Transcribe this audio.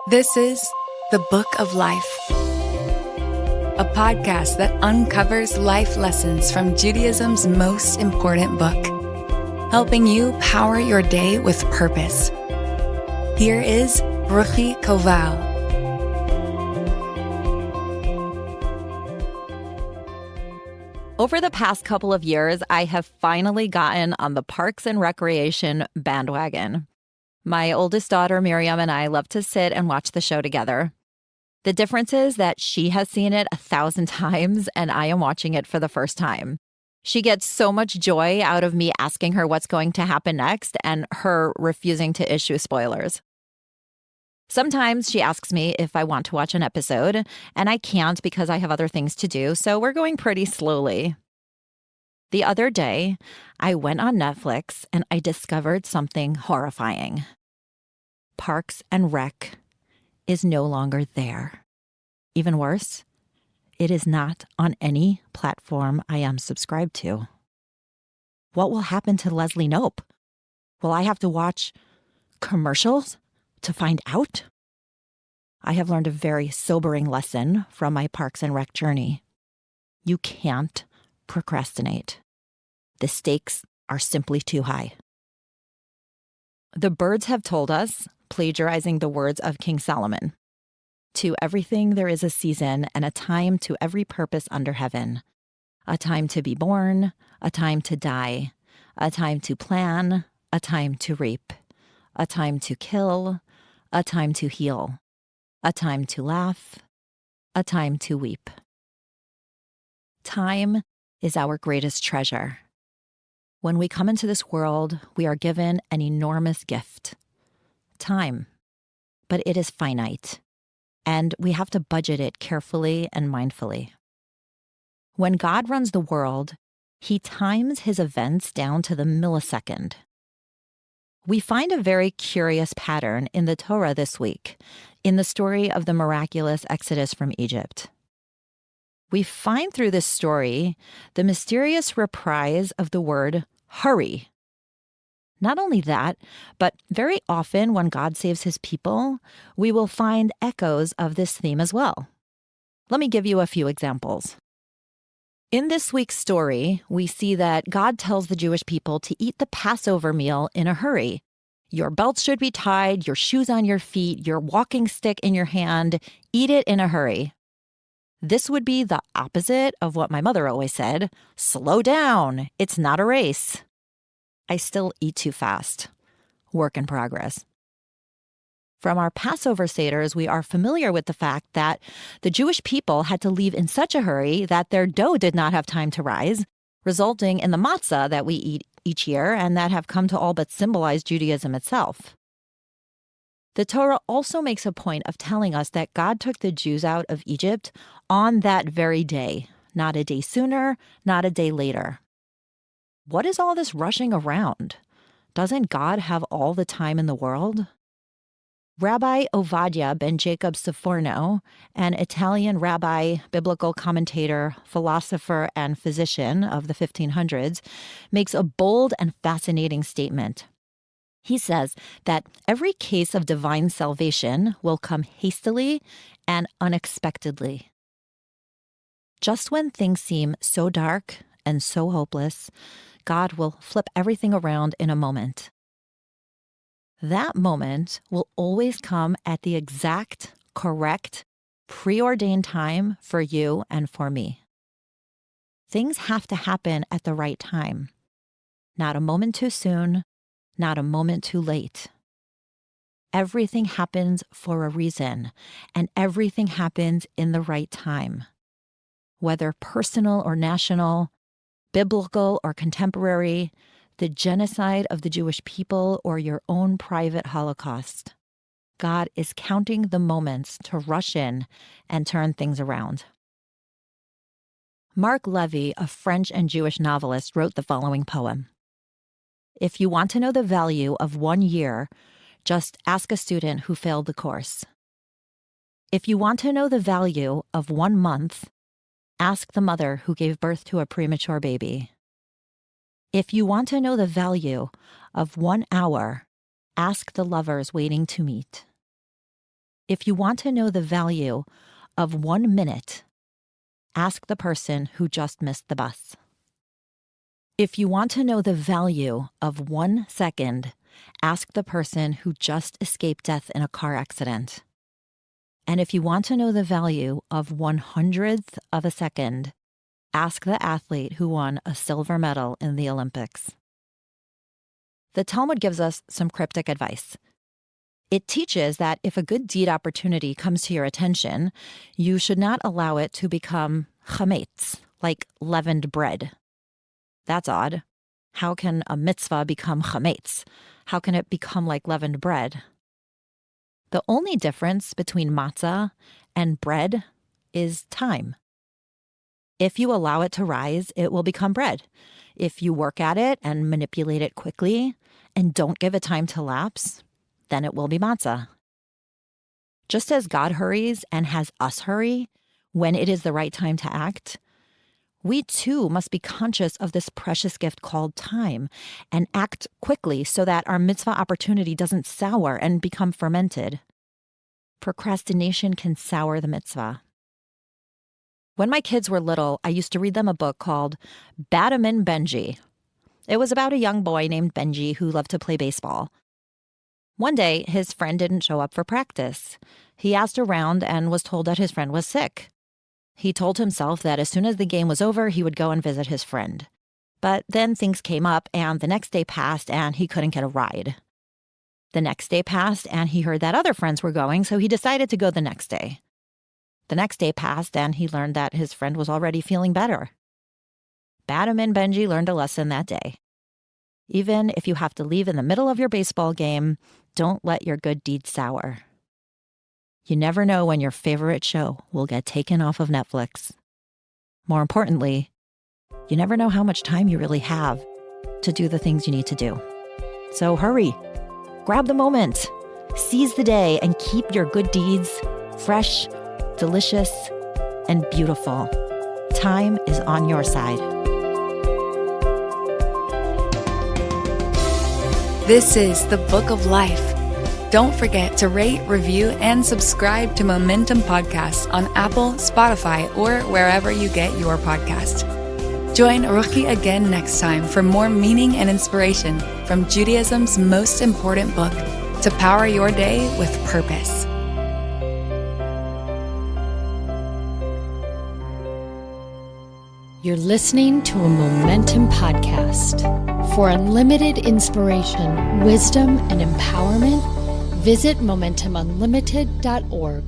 This is The Book of Life, a podcast that uncovers life lessons from Judaism's most important book, helping you power your day with purpose. Here is Ruchi Koval. Over the past couple of years, I have finally gotten on the Parks and Recreation bandwagon. My oldest daughter, Miriam, and I love to sit and watch the show together. The difference is that she has seen it 1,000 times and I am watching it for the first time. She gets so much joy out of me asking her what's going to happen next and her refusing to issue spoilers. Sometimes she asks me if I want to watch an episode, and I can't because I have other things to do, so we're going pretty slowly. The other day, I went on Netflix and I discovered something horrifying. Parks and Rec is no longer there. Even worse, it is not on any platform I am subscribed to. What will happen to Leslie Knope? Will I have to watch commercials to find out? I have learned a very sobering lesson from my Parks and Rec journey. You can't procrastinate. The stakes are simply too high. The birds have told us, plagiarizing the words of King Solomon, "To everything there is a season and a time to every purpose under heaven. A time to be born, a time to die, a time to plan, a time to reap, a time to kill, a time to heal, a time to laugh, a time to weep." Time is our greatest treasure. When we come into this world, we are given an enormous gift, time, but it is finite, and we have to budget it carefully and mindfully. When God runs the world, He times His events down to the millisecond. We find a very curious pattern in the Torah this week, in the story of the miraculous exodus from Egypt. We find through this story the mysterious reprise of the word hurry. Not only that, but very often when God saves His people, we will find echoes of this theme as well. Let me give you a few examples. In this week's story, we see that God tells the Jewish people to eat the Passover meal in a hurry. Your belts should be tied, your shoes on your feet, your walking stick in your hand. Eat it in a hurry. This would be the opposite of what my mother always said: slow down, it's not a race. I still eat too fast. Work in progress. From our Passover Seders, we are familiar with the fact that the Jewish people had to leave in such a hurry that their dough did not have time to rise, resulting in the matzah that we eat each year and that have come to all but symbolize Judaism itself. The Torah also makes a point of telling us that God took the Jews out of Egypt on that very day, not a day sooner, not a day later. What is all this rushing around? Doesn't God have all the time in the world? Rabbi Ovadia ben Jacob Saforno, an Italian rabbi, biblical commentator, philosopher, and physician of the 1500s, makes a bold and fascinating statement. He says that every case of divine salvation will come hastily and unexpectedly. Just when things seem so dark and so hopeless, God will flip everything around in a moment. That moment will always come at the exact, correct, preordained time for you and for me. Things have to happen at the right time. Not a moment too soon, not a moment too late. Everything happens for a reason, and everything happens in the right time. Whether personal or national, biblical or contemporary, the genocide of the Jewish people or your own private Holocaust, God is counting the moments to rush in and turn things around. Marc Levy, a French and Jewish novelist, wrote the following poem. If you want to know the value of 1 year, just ask a student who failed the course. If you want to know the value of 1 month, ask the mother who gave birth to a premature baby. If you want to know the value of 1 hour, ask the lovers waiting to meet. If you want to know the value of 1 minute, ask the person who just missed the bus. If you want to know the value of 1 second, ask the person who just escaped death in a car accident. And if you want to know the value of 1/100th of a second, ask the athlete who won a silver medal in the Olympics. The Talmud gives us some cryptic advice. It teaches that if a good deed opportunity comes to your attention, you should not allow it to become chametz, like leavened bread. That's odd. How can a mitzvah become chametz? How can it become like leavened bread? The only difference between matzah and bread is time. If you allow it to rise, it will become bread. If you work at it and manipulate it quickly and don't give it time to lapse, then it will be matzah. Just as God hurries and has us hurry when it is the right time to act, we too must be conscious of this precious gift called time and act quickly so that our mitzvah opportunity doesn't sour and become fermented. Procrastination can sour the mitzvah. When my kids were little, I used to read them a book called Batman Benji. It was about a young boy named Benji who loved to play baseball. One day, his friend didn't show up for practice. He asked around and was told that his friend was sick. He told himself that as soon as the game was over, he would go and visit his friend. But then things came up, and the next day passed, and he couldn't get a ride. The next day passed, and he heard that other friends were going, so he decided to go the next day. The next day passed, and he learned that his friend was already feeling better. Batman Benji learned a lesson that day. Even if you have to leave in the middle of your baseball game, don't let your good deeds sour. You never know when your favorite show will get taken off of Netflix. More importantly, you never know how much time you really have to do the things you need to do. So hurry, grab the moment, seize the day, and keep your good deeds fresh, delicious, and beautiful. Time is on your side. This is the Book of Life. Don't forget to rate, review, and subscribe to Momentum Podcasts on Apple, Spotify, or wherever you get your podcast. Join Ruchi again next time for more meaning and inspiration from Judaism's most important book to power your day with purpose. You're listening to a Momentum Podcast. For unlimited inspiration, wisdom, and empowerment, visit MomentumUnlimited.org.